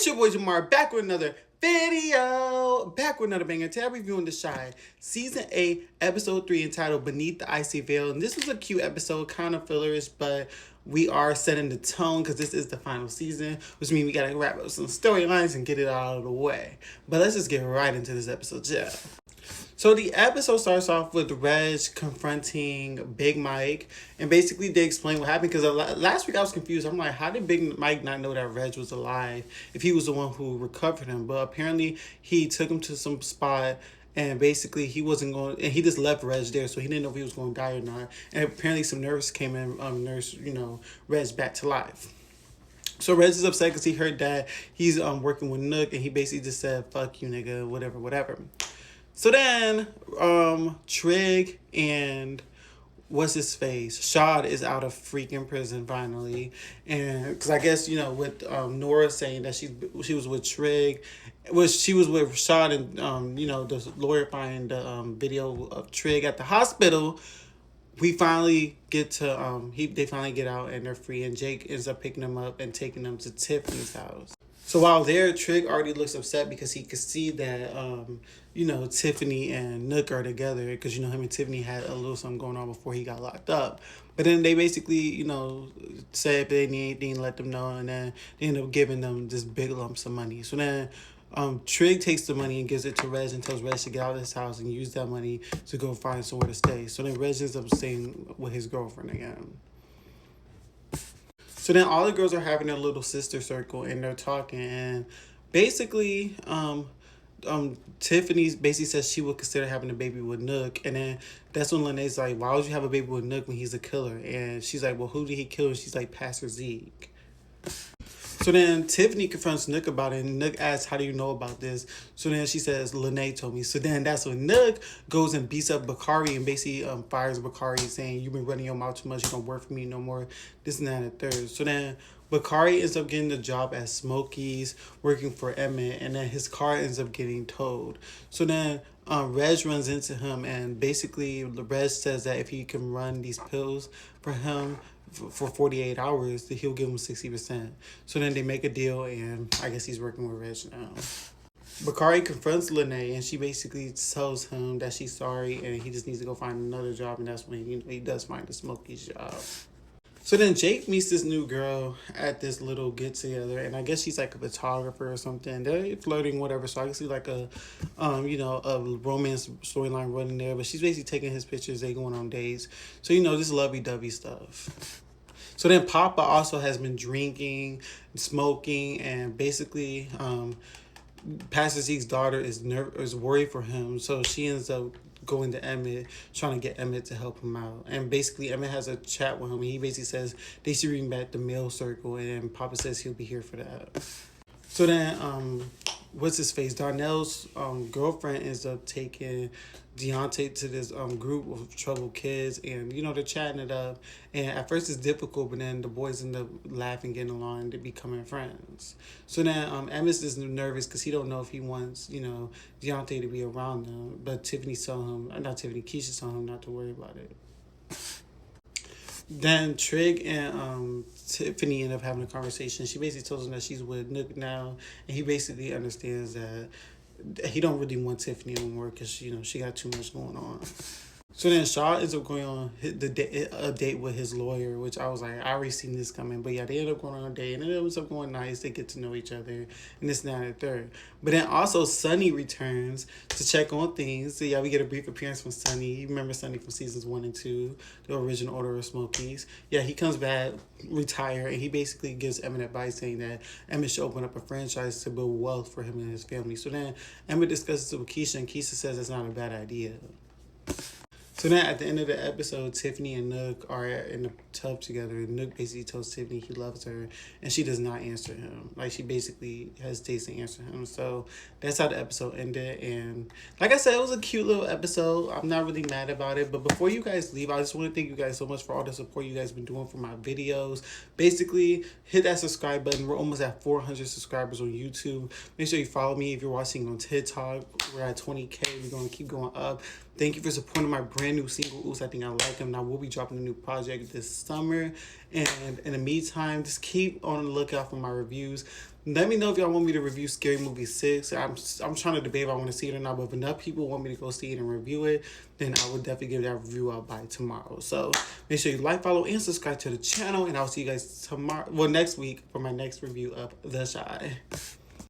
It's your boy Jamar back with another video. Back with another banger. Today I'm reviewing The Chi Season 8, Episode 3 entitled Beneath the Icy Veil. And this was a cute episode, kind of fillerish, but we are setting the tone because this is the final season, which means we gotta wrap up some storylines and get it out of the way. But let's just get right into this episode, yeah. So the episode starts off with Reg confronting Big Mike, and basically they explain what happened. Because last week I was confused. I'm like, how did Big Mike not know that Reg was alive if he was the one who recovered him? But apparently he took him to some spot, and basically he wasn't going, and he just left Reg there, so he didn't know if he was going to die or not. And apparently some nurse came in, nurse, Reg back to life. So Reg is upset because he heard that he's working with Nook, and he basically just said, "Fuck you, nigga," whatever. So then, Trig and what's his face? Shad is out of freaking prison finally, and because I guess with Nora saying that she was with Trig, she was with Shad, and the lawyer finding the video of Trig at the hospital. We finally get to they finally get out and they're free, and Jake ends up picking them up and taking them to Tiffany's house. So while there, Trig already looks upset because he could see that, Tiffany and Nook are together because, him and Tiffany had a little something going on before he got locked up. But then they basically, said if they need anything, let them know, and then they end up giving them this big lumps of money. So then Trig takes the money and gives it to Reg and tells Reg to get out of his house and use that money to go find somewhere to stay. So then Reg ends up staying with his girlfriend again. So then all the girls are having a little sister circle and they're talking, and basically Tiffany basically says she would consider having a baby with Nook, and then that's when Lene's like, why would you have a baby with Nook when he's a killer? And she's like, well, who did he kill? And she's like, Pastor Zeke. So then Tiffany confronts Nook about it, and Nook asks, how do you know about this? So then she says, Lene told me. So then that's when Nook goes and beats up Bakari and basically fires Bakari, saying, you've been running your mouth too much, you don't work for me no more, this and that and the third. So then Bakari ends up getting the job at Smokey's, working for Emmett, and then his car ends up getting towed. So then Reg runs into him, and basically Reg says that if he can run these pills for him for 48 hours, that he'll give him 60%. So then they make a deal, and I guess he's working with Reg now. Bakari confronts Lene, and she basically tells him that she's sorry and he just needs to go find another job, and that's when he does find the Smokey's job. So then Jake meets this new girl at this little get-together, and I guess she's like a photographer or something. They're flirting, whatever, so I can see like a romance storyline running there, but she's basically taking his pictures, they going on dates. So, this lovey-dovey stuff. So then Papa also has been drinking, smoking, and basically Pastor Zeke's daughter is worried for him, so she ends up going to Emmett, trying to get Emmett to help him out. And basically Emmett has a chat with him, and he basically says they should bring back the male circle, and then Papa says he'll be here for that. So then what's his face? Darnell's girlfriend ends up taking Deontay to this group of troubled kids, and they're chatting it up, and at first it's difficult, but then the boys end up laughing, getting along, and they're becoming friends. So then Emmett's just nervous because he don't know if he wants Deontay to be around them, but Keisha's telling him not to worry about it. Then Trig and Tiffany end up having a conversation. She basically tells him that she's with Nook now, and he basically understands that he don't really want Tiffany anymore because she got too much going on. So then Shaw ends up going on a date with his lawyer, which I was like, I already seen this coming. But yeah, they end up going on a date, and it ends up going nice. They get to know each other, and this, and that, and the third. But then also Sonny returns to check on things. So yeah, we get a brief appearance from Sonny. You remember Sonny from seasons 1 and 2, the original Order of Smokies. Yeah, he comes back, retired, and he basically gives Emmett advice saying that Emmett should open up a franchise to build wealth for him and his family. So then Emmett discusses it with Keisha, and Keisha says it's not a bad idea. So then at the end of the episode, Tiffany and Nook are in the tub together. And Nook basically tells Tiffany he loves her, and she does not answer him. Like, she basically hesitates to answer him. So that's how the episode ended. And like I said, it was a cute little episode. I'm not really mad about it. But before you guys leave, I just want to thank you guys so much for all the support you guys been doing for my videos. Basically, hit that subscribe button. We're almost at 400 subscribers on YouTube. Make sure you follow me if you're watching on TikTok. We're at 20K. We're going to keep going up. Thank you for supporting my brand new single, Oops, I Think I Like Him. And I will be dropping a new project this summer. And in the meantime, just keep on the lookout for my reviews. Let me know if y'all want me to review Scary Movie 6. I'm trying to debate if I want to see it or not, but if enough people want me to go see it and review it, then I will definitely give that review out by tomorrow. So make sure you like, follow, and subscribe to the channel, and I'll see you guys tomorrow, well, next week for my next review of The Chi.